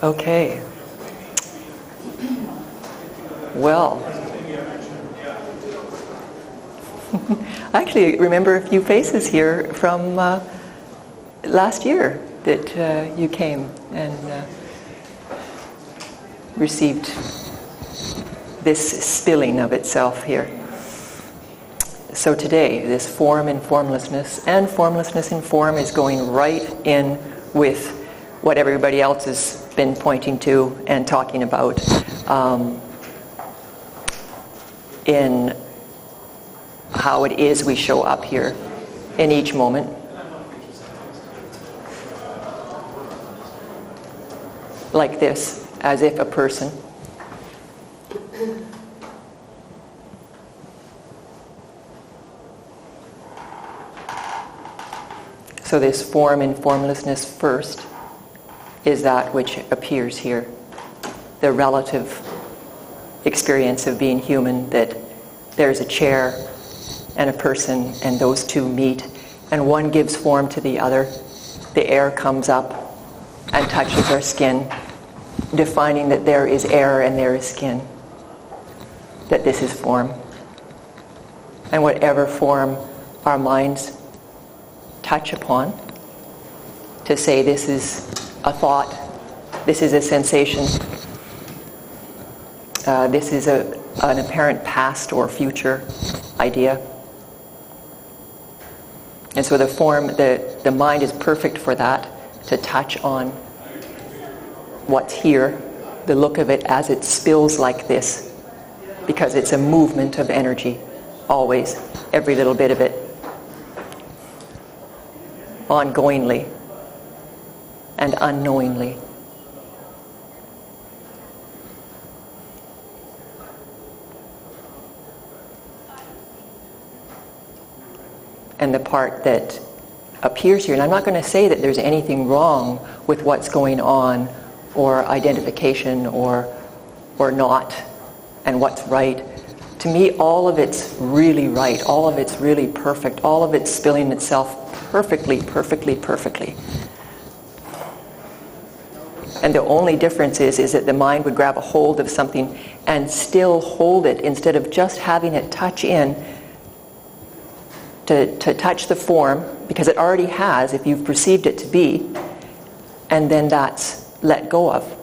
Okay. Well, I actually remember a few faces here from last year that you came and received this spilling of itself here. So today, this form in formlessness and formlessness in form is going right in with what everybody else has been pointing to and talking about in how it is we show up here in each moment. Like this, as if a person. So this form in formlessness first is that which appears here. The relative experience of being human, that there's a chair and a person and those two meet and one gives form to the other. The air comes up and touches our skin, defining that there is air and there is skin, that this is form. And whatever form our minds touch upon, to say this is a thought, this is a sensation, this is an apparent past or future idea. And so the form, the mind is perfect for that, to touch on what's here, the look of it as it spills like this, because it's a movement of energy, always, every little bit of it, ongoingly and unknowingly. And the part that appears here, and I'm not going to say that there's anything wrong with what's going on, or identification, or not, and what's right. To me, all of it's really right. All of it's really perfect. All of it's spilling itself perfectly, perfectly, perfectly. And the only difference is that the mind would grab a hold of something and still hold it, instead of just having it touch in, to touch the form, because it already has, if you've perceived it to be, and then that's let go of.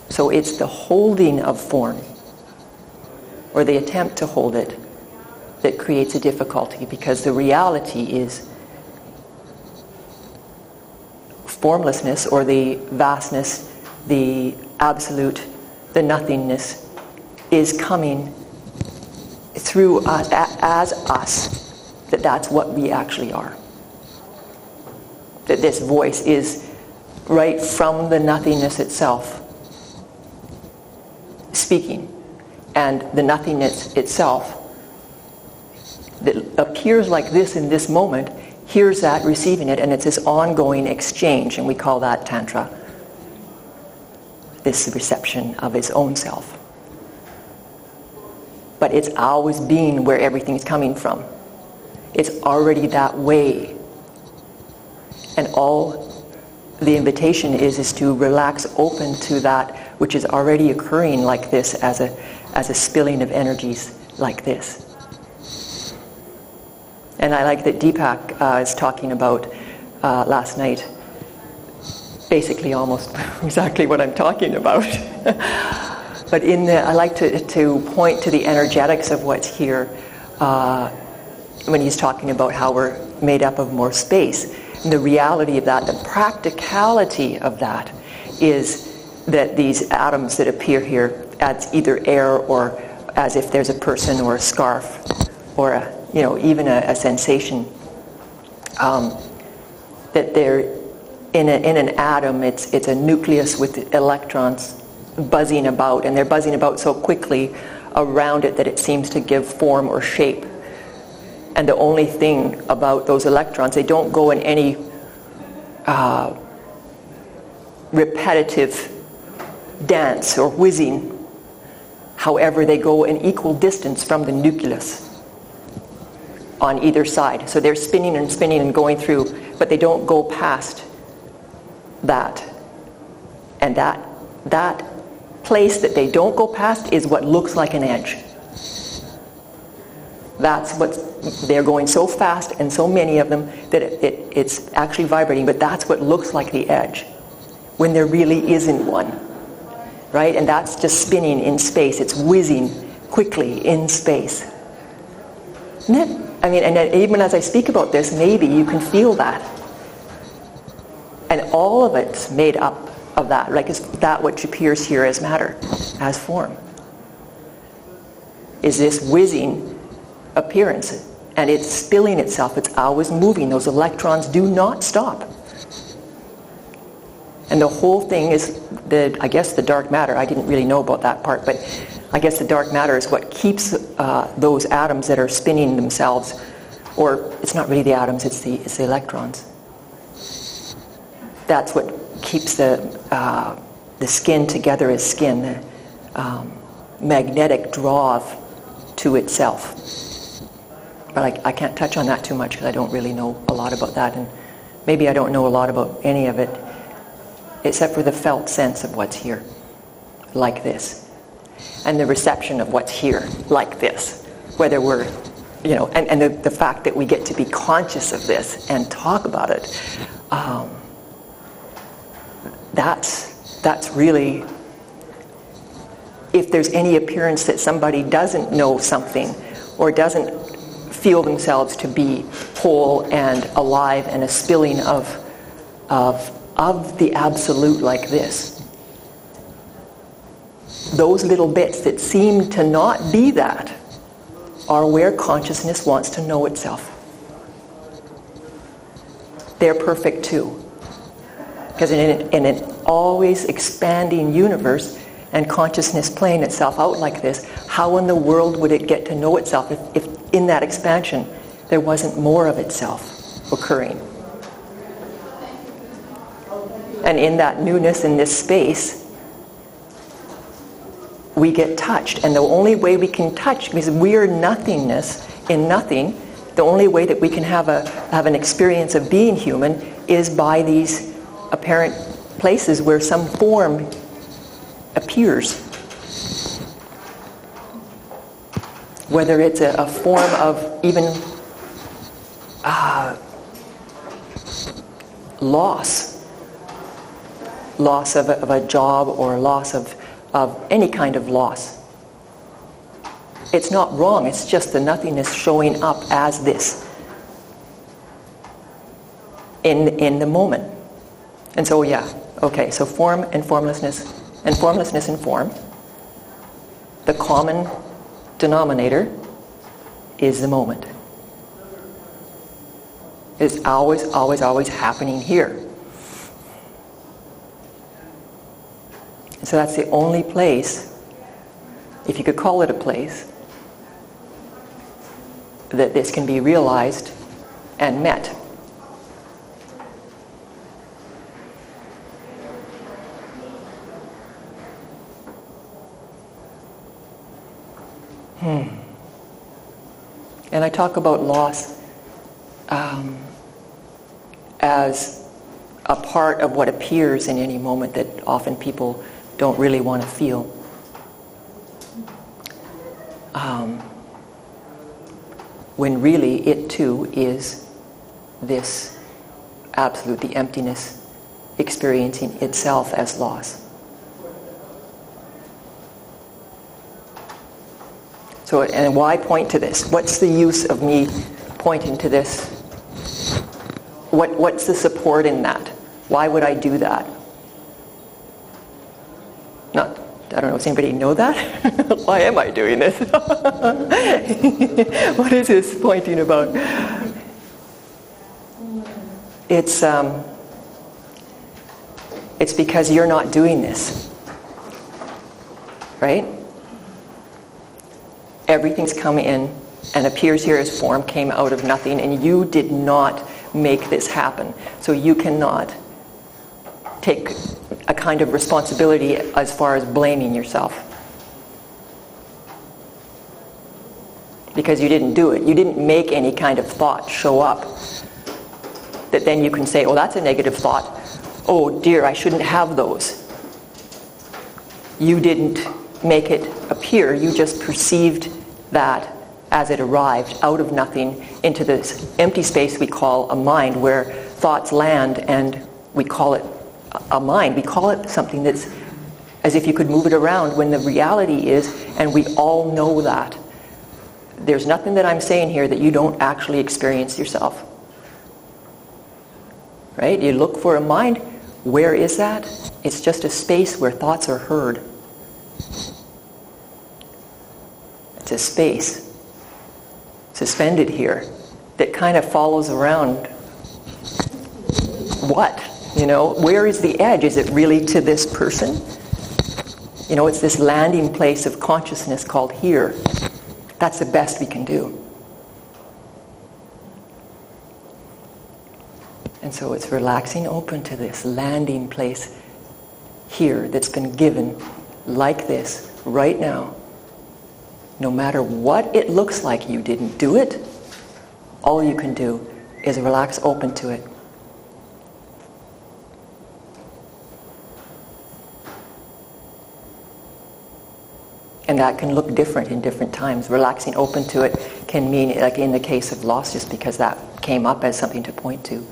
So it's the holding of form, or the attempt to hold it, that creates a difficulty, because the reality is formlessness, or the vastness, the absolute, the nothingness, is coming through us, as us, that's what we actually are. That this voice is right from the nothingness itself speaking, and the nothingness itself that appears like this in this moment hears that, receiving it, and it's this ongoing exchange, and we call that Tantra, this reception of its own self. But it's always been where everything's coming from. It's already that way. And all the invitation is to relax open to that which is already occurring like this, as a spilling of energies like this. And I like that Deepak is talking about last night, basically almost exactly what I'm talking about. But I like to point to the energetics of what's here when he's talking about how we're made up of more space. And the reality of that, the practicality of that, is that these atoms that appear here as either air, or as if there's a person or a scarf, or even a sensation, that they're in an atom. It's a nucleus with electrons buzzing about, and they're buzzing about so quickly around it that it seems to give form or shape. And the only thing about those electrons, they don't go in any repetitive dance or whizzing. However, they go an equal distance from the nucleus on either side. So they're spinning and spinning and going through, but they don't go past that. And that place that they don't go past is what looks like an edge. That's what they're going so fast, and so many of them, that it's actually vibrating, but that's what looks like the edge when there really isn't one, right? And that's just spinning in space. It's whizzing quickly in space. Isn't it? I mean, and even as I speak about this, maybe you can feel that. And all of it's made up of that, like is that which appears here as matter, as form, is this whizzing appearance, and it's spilling itself. It's always moving. Those electrons do not stop. And the whole thing is, I guess the dark matter, I didn't really know about that part, but I guess the dark matter is what keeps those atoms that are spinning themselves, or it's not really the atoms, it's the electrons. That's what keeps the skin together as skin, the magnetic draw to itself. But I can't touch on that too much because I don't really know a lot about that, and maybe I don't know a lot about any of it except for the felt sense of what's here, like this, and the reception of what's here, like this, whether we're, and the fact that we get to be conscious of this and talk about it. That's really, if there's any appearance that somebody doesn't know something or doesn't feel themselves to be whole and alive and a spilling of the absolute like this, those little bits that seem to not be that are where consciousness wants to know itself. They're perfect too. Because in an always expanding universe and consciousness playing itself out like this, how in the world would it get to know itself if in that expansion there wasn't more of itself occurring? And in that newness, in this space, we get touched. And the only way we can touch, because we're nothingness in nothing, the only way that we can have an experience of being human is by these apparent places where some form appears. Whether it's a form of even loss of a job, or loss of any kind of loss. It's not wrong, it's just the nothingness showing up as this in the moment. And so so form and formlessness and form. The common denominator is the moment. It's always, always, always happening here. And so that's the only place, if you could call it a place, that this can be realized and met. And I talk about loss as a part of what appears in any moment that often people don't really want to feel. When really it too is this absolute, the emptiness experiencing itself as loss. So, and why point to this? What's the use of me pointing to this? What's the support in that? Why would I do that? I don't know, does anybody know that? Why am I doing this? What is this pointing about? It's because you're not doing this, right? Everything's come in and appears here as form, came out of nothing, and you did not make this happen. So you cannot take a kind of responsibility as far as blaming yourself. Because you didn't do it. You didn't make any kind of thought show up that then you can say, oh, that's a negative thought. Oh dear, I shouldn't have those. You didn't make it appear, you just perceived that as it arrived out of nothing into this empty space we call a mind, where thoughts land, and we call it a mind. We call it something that's as if you could move it around, when the reality is, and we all know that, there's nothing that I'm saying here that you don't actually experience yourself. Right? You look for a mind, where is that? It's just a space where thoughts are heard. It's a space suspended here that kind of follows around what? You know, where is the edge? Is it really to this person? You know, it's this landing place of consciousness called here. That's the best we can do. And so it's relaxing open to this landing place here that's been given like this right now. No matter what it looks like, you didn't do it. All you can do is relax open to it. And that can look different in different times. Relaxing open to it can mean, like in the case of loss, just because that came up as something to point to.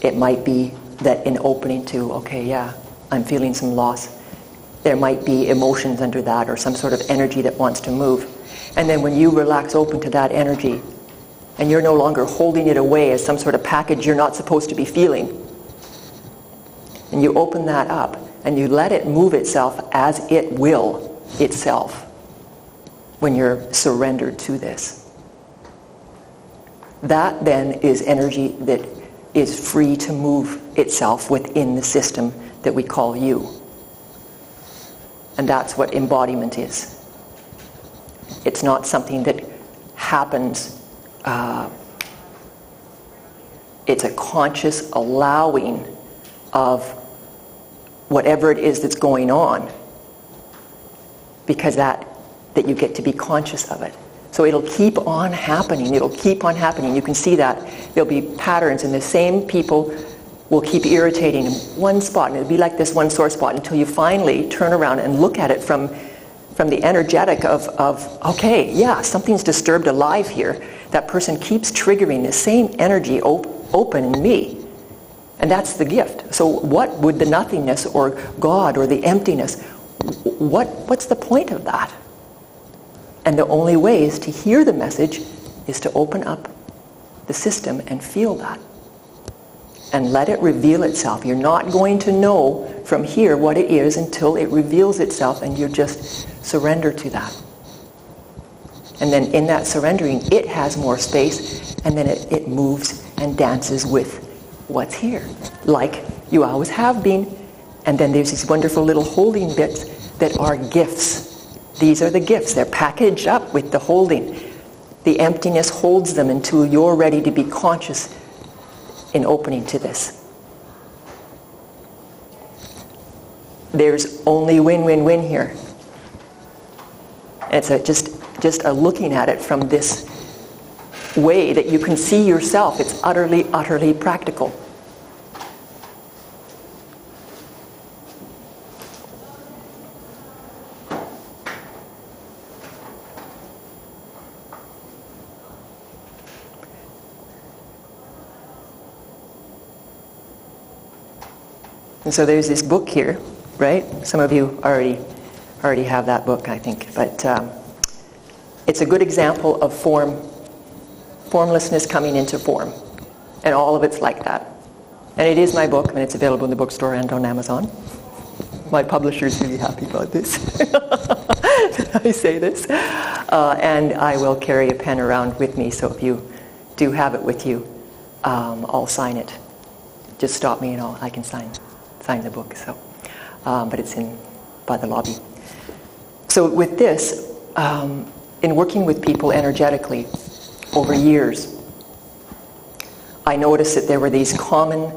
It might be that in opening to, okay, yeah, I'm feeling some loss. There might be emotions under that, or some sort of energy that wants to move. And then when you relax open to that energy, and you're no longer holding it away as some sort of package you're not supposed to be feeling, and you open that up, and you let it move itself as it will itself when you're surrendered to this. That then is energy that is free to move itself within the system that we call you. And that's what embodiment is. It's not something that happens. It's a conscious allowing of whatever it is that's going on, because that you get to be conscious of it. So it'll keep on happening. It'll keep on happening. You can see that. There'll be patterns, and the same people will keep irritating in one spot, and it'll be like this one sore spot until you finally turn around and look at it from the energetic of okay, yeah, something's disturbed alive here. That person keeps triggering the same energy open in me. And that's the gift. So what would the nothingness or God or the emptiness, what's the point of that? And the only way is to hear the message is to open up the system and feel that. And let it reveal itself. You're not going to know from here what it is until it reveals itself, and you just surrender to that. And then in that surrendering, it has more space, and then it moves and dances with what's here, like you always have been. And then there's these wonderful little holding bits that are gifts. These are the gifts. They're packaged up with the holding. The emptiness holds them until you're ready to be conscious in opening to this. There's only win-win-win here. It's just a looking at it from this way that you can see yourself. It's utterly, utterly practical. And so there's this book here, right? Some of you already have that book, I think. But it's a good example of formlessness coming into form. And all of it's like that. And it is my book, and it's available in the bookstore and on Amazon. My publisher's really happy about this. I say this. And I will carry a pen around with me, so if you do have it with you, I'll sign it. Just stop me and I can sign the book. So, but it's by the lobby. So with this, in working with people energetically over years, I noticed that there were these common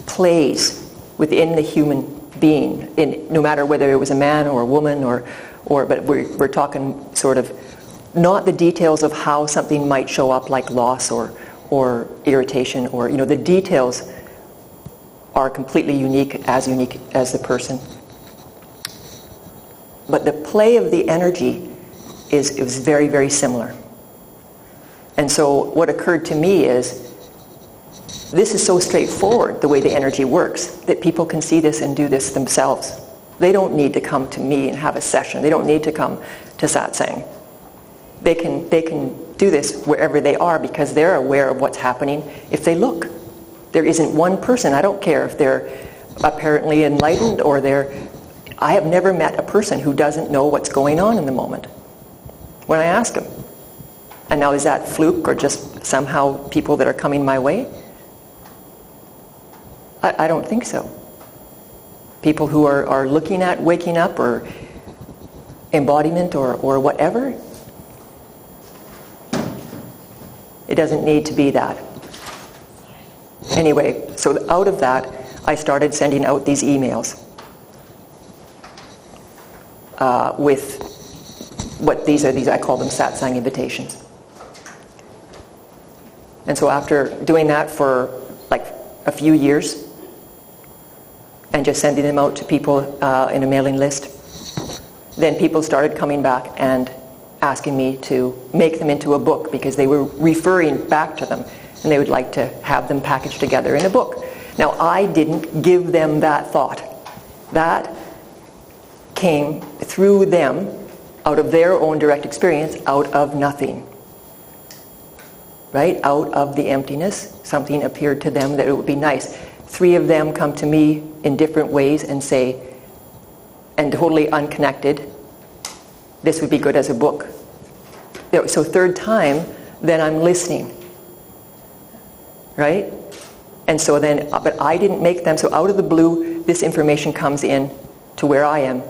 plays within the human being, no matter whether it was a man or a woman but we're talking sort of not the details of how something might show up, like loss or irritation, or the details are completely unique as the person. But the play of the energy is very, very similar. And so what occurred to me is, this is so straightforward, the way the energy works, that people can see this and do this themselves. They don't need to come to me and have a session. They don't need to come to satsang. They can do this wherever they are, because they're aware of what's happening if they look. There isn't one person, I don't care if they're apparently enlightened or I have never met a person who doesn't know what's going on in the moment when I ask them. And now, is that fluke or just somehow people that are coming my way? I don't think so. People who are looking at waking up or embodiment or whatever, it doesn't need to be that. Anyway, so out of that, I started sending out these emails with what these I call them satsang invitations. And so after doing that for like a few years, and just sending them out to people in a mailing list, then people started coming back and asking me to make them into a book, because they were referring back to them and they would like to have them packaged together in a book. Now, I didn't give them that thought. That came through them, out of their own direct experience, out of nothing. Right? Out of the emptiness, something appeared to them that it would be nice. 3 of them come to me in different ways and say, and totally unconnected, this would be good as a book. So 3rd time, then I'm listening. Right? And so then, but I didn't make them, so out of the blue, this information comes in to where I am,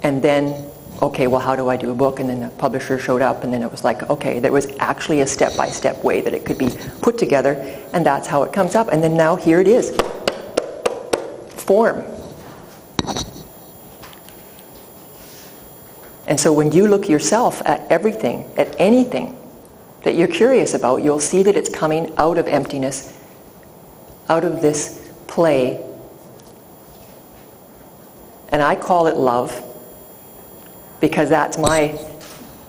and then, okay, well, how do I do a book? And then the publisher showed up, and then it was like, okay, there was actually a step-by-step way that it could be put together, and that's how it comes up. And then now here it is. Form. And so when you look yourself at everything, at anything that you're curious about, you'll see that it's coming out of emptiness, out of this play. And I call it love, because that's my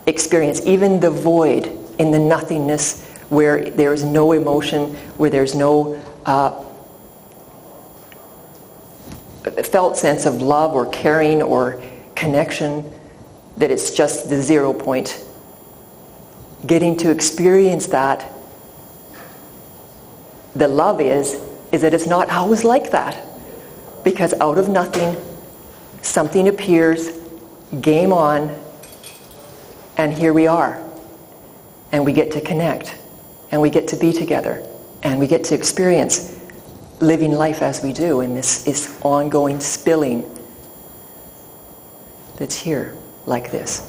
experience. Even the void, in the nothingness, where there's no emotion, where there's no felt sense of love or caring or connection, that it's just the 0 point. Getting to experience that, the love is that it's not always like that. Because out of nothing, something appears, game on, and here we are. And we get to connect, and we get to be together, and we get to experience living life as we do in this ongoing spilling that's here, like this.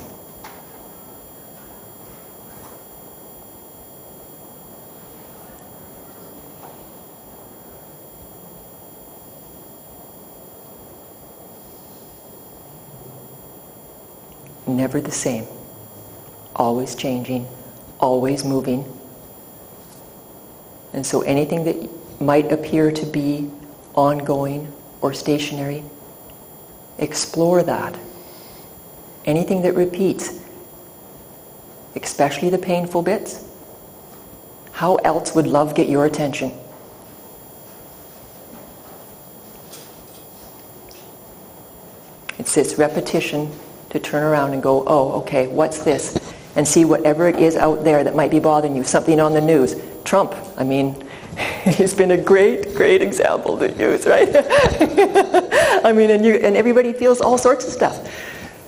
Never the same. Always changing, always moving. And so anything that might appear to be ongoing or stationary, explore that. Anything that repeats, especially the painful bits, how else would love get your attention? It's this repetition to turn around and go, oh, okay, what's this? And see whatever it is out there that might be bothering you. Something on the news. Trump, I mean, he's been a great, great example to use, right? I mean, and everybody feels all sorts of stuff.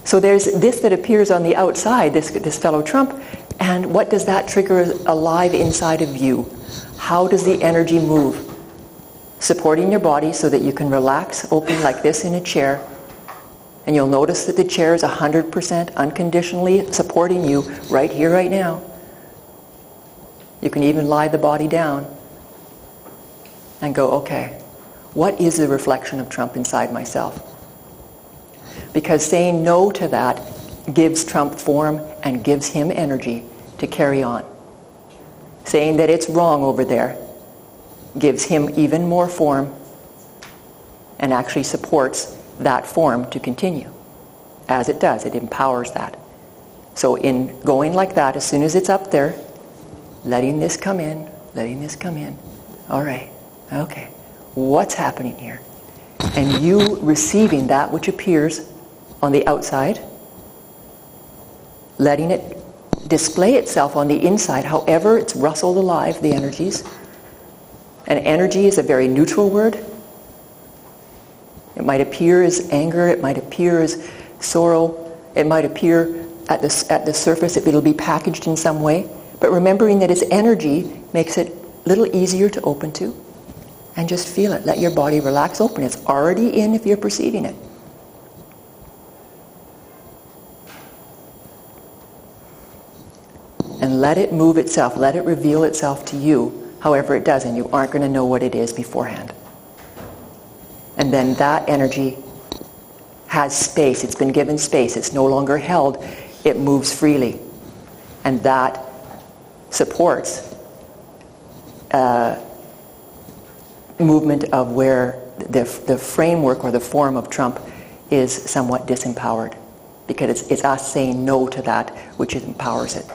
So there's this that appears on the outside, this fellow Trump, and what does that trigger alive inside of you? How does the energy move? Supporting your body so that you can relax, open like this in a chair, and you'll notice that the chair is 100% unconditionally supporting you right here, right now. You can even lie the body down and go, okay, what is the reflection of Trump inside myself? Because saying no to that gives Trump form and gives him energy to carry on. Saying that it's wrong over there gives him even more form and actually supports that form to continue. As it does, it empowers that. So in going like that, as soon as it's up there, letting this come in, letting this come in. All right, okay, what's happening here? And you receiving that which appears on the outside, letting it display itself on the inside, however it's rustled alive, the energies. And energy is a very neutral word. It might appear as anger, it might appear as sorrow, it might appear at the surface, it'll be packaged in some way. But remembering that it's energy makes it a little easier to open to. And just feel it. Let your body relax open. It's already in if you're perceiving it. And let it move itself. Let it reveal itself to you, however it does. And you aren't going to know what it is beforehand. And then that energy has space. It's been given space. It's no longer held. It moves freely. And that supports movement of where the framework or the form of Trump is somewhat disempowered. Because it's us saying no to that which empowers it.